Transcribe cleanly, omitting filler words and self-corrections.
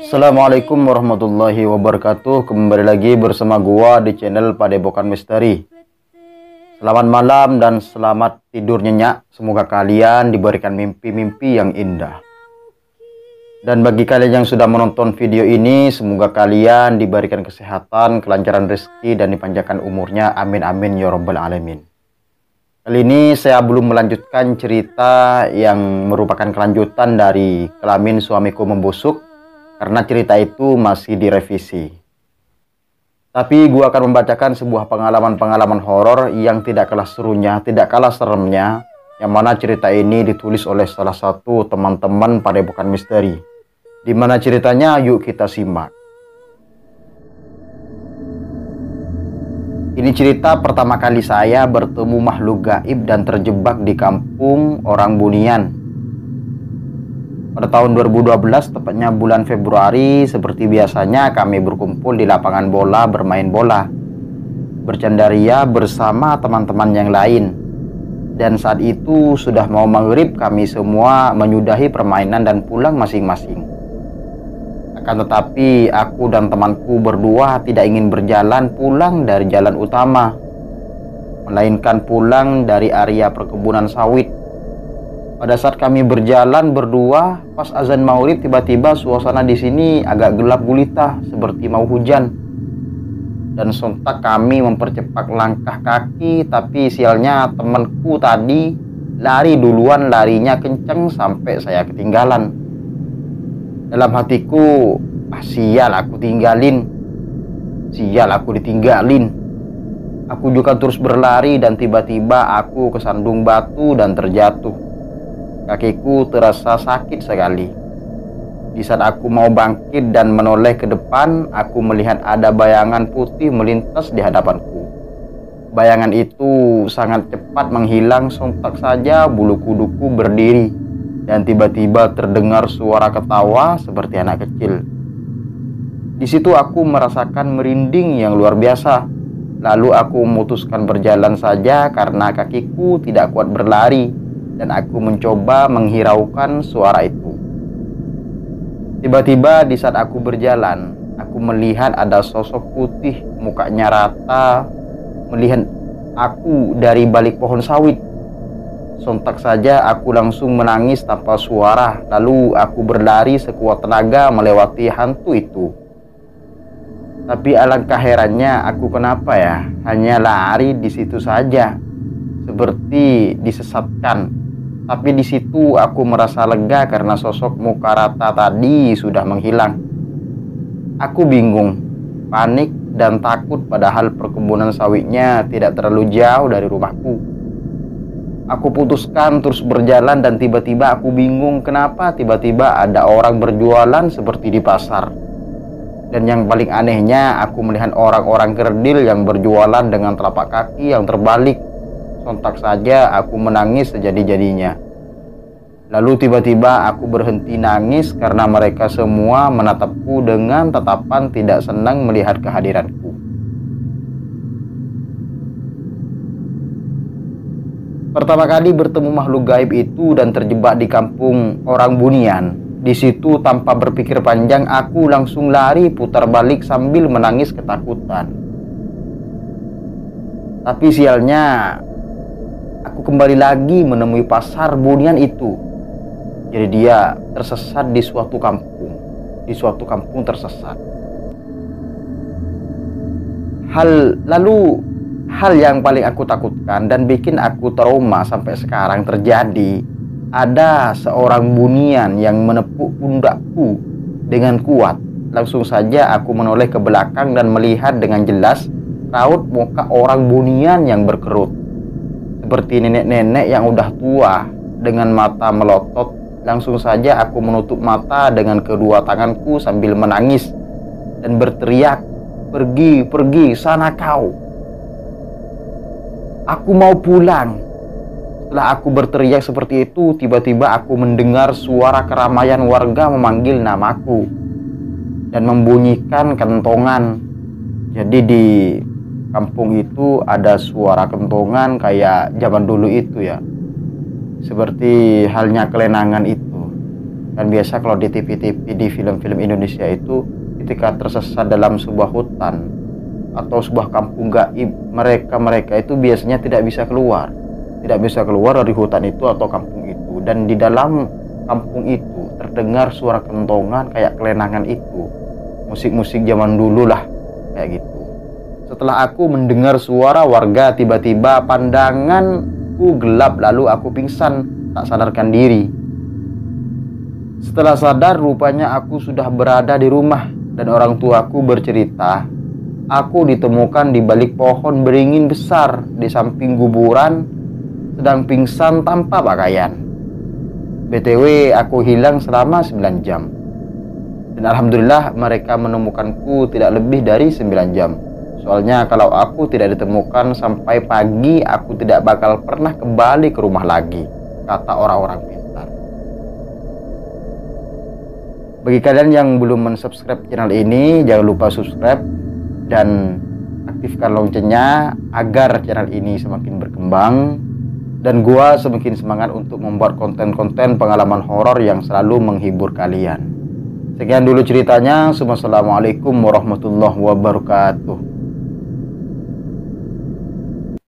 Assalamualaikum warahmatullahi wabarakatuh. Kembali lagi bersama gua di channel Padepokan Misteri. Selamat malam dan selamat tidur nyenyak. Semoga kalian diberikan mimpi-mimpi yang indah. Dan bagi kalian yang sudah menonton video ini, semoga kalian diberikan kesehatan, kelancaran rezeki, dan dipanjangkan umurnya. Amin amin ya rabbal alamin. Kali ini saya belum melanjutkan cerita yang merupakan kelanjutan dari Kelamin Suamiku Membusuk, karena cerita itu masih direvisi. Tapi gue akan membacakan sebuah pengalaman-pengalaman horor yang tidak kalah serunya, tidak kalah seremnya, yang mana cerita ini ditulis oleh salah satu teman-teman Padepokan Misteri. Dimana ceritanya, yuk kita simak. Ini cerita pertama kali saya bertemu makhluk gaib dan terjebak di kampung orang Bunian. Pada tahun 2012, tepatnya bulan Februari, seperti biasanya kami berkumpul di lapangan bola bermain bola, bercandaria bersama teman-teman yang lain. Dan saat itu sudah mau maghrib, kami semua menyudahi permainan dan pulang masing-masing. Akan tetapi aku dan temanku berdua tidak ingin berjalan pulang dari jalan utama, melainkan pulang dari area perkebunan sawit. Pada saat kami berjalan berdua, pas azan maghrib, tiba-tiba suasana di sini agak gelap gulita seperti mau hujan. Dan sontak kami mempercepat langkah kaki, tapi sialnya temanku tadi lari duluan, larinya kenceng sampai saya ketinggalan. Dalam hatiku, sial aku tinggalin, sial aku ditinggalin. Aku juga terus berlari dan tiba-tiba aku kesandung batu dan terjatuh. Kakiku terasa sakit sekali. Di saat aku mau bangkit dan menoleh ke depan, aku melihat ada bayangan putih melintas di hadapanku. Bayangan itu sangat cepat menghilang, sontak saja bulu kuduku berdiri. Dan tiba-tiba terdengar suara ketawa seperti anak kecil. Di situ aku merasakan merinding yang luar biasa. Lalu aku memutuskan berjalan saja karena kakiku tidak kuat berlari. Dan aku mencoba menghiraukan suara itu. Tiba-tiba di saat aku berjalan, aku melihat ada sosok putih, mukanya rata, melihat aku dari balik pohon sawit. Sontak saja aku langsung menangis tanpa suara. Lalu aku berlari sekuat tenaga melewati hantu itu. Tapi alangkah herannya, aku kenapa ya hanya lari di situ saja, seperti disesatkan. Tapi di situ aku merasa lega karena sosok muka rata tadi sudah menghilang. Aku bingung, panik dan takut, padahal perkebunan sawitnya tidak terlalu jauh dari rumahku. Aku putuskan terus berjalan dan tiba-tiba aku bingung kenapa tiba-tiba ada orang berjualan seperti di pasar. Dan yang paling anehnya, aku melihat orang-orang kerdil yang berjualan dengan telapak kaki yang terbalik. Sontak saja aku menangis sejadi-jadinya. Lalu tiba-tiba aku berhenti nangis karena mereka semua menatapku dengan tatapan tidak senang melihat kehadiranku. Pertama kali bertemu makhluk gaib itu dan terjebak di kampung orang Bunian. Di situ tanpa berpikir panjang aku langsung lari putar balik sambil menangis ketakutan. Tapi sialnya, aku kembali lagi menemui pasar Bunian itu. Jadi dia tersesat di suatu kampung. Di suatu kampung tersesat. Hal yang paling aku takutkan dan bikin aku trauma sampai sekarang terjadi. Ada seorang Bunian yang menepuk pundakku dengan kuat. Langsung saja aku menoleh ke belakang dan melihat dengan jelas raut muka orang Bunian yang berkerut. Seperti nenek-nenek yang udah tua dengan mata melotot. Langsung saja aku menutup mata dengan kedua tanganku sambil menangis dan berteriak, "Pergi, pergi, sana kau. Aku mau pulang." Setelah aku berteriak seperti itu, tiba-tiba aku mendengar suara keramaian warga memanggil namaku dan membunyikan kentongan. Jadi di kampung itu ada suara kentongan kayak zaman dulu itu ya. Seperti halnya kelenangan itu. Kan biasa kalau di TV-TV, di film-film Indonesia itu ketika tersesat dalam sebuah hutan atau sebuah kampung gaib, mereka itu biasanya tidak bisa keluar dari hutan itu atau kampung itu. Dan di dalam kampung itu terdengar suara kentongan kayak kelenangan itu, musik-musik zaman dulu lah kayak gitu. Setelah aku mendengar suara warga, tiba-tiba pandanganku gelap, lalu aku pingsan tak sadarkan diri. Setelah sadar, rupanya aku sudah berada di rumah dan orang tuaku bercerita, aku ditemukan di balik pohon beringin besar di samping kuburan, sedang pingsan tanpa pakaian. BTW, aku hilang selama 9 jam. Dan alhamdulillah mereka menemukanku tidak lebih dari 9 jam. Soalnya kalau aku tidak ditemukan sampai pagi, aku tidak bakal pernah kembali ke rumah lagi, kata orang-orang pintar. Bagi kalian yang belum mensubscribe channel ini, jangan lupa subscribe dan aktifkan loncengnya agar channel ini semakin berkembang dan gua semakin semangat untuk membuat konten-konten pengalaman horor yang selalu menghibur kalian. Sekian dulu ceritanya. Wassalamualaikum warahmatullahi wabarakatuh.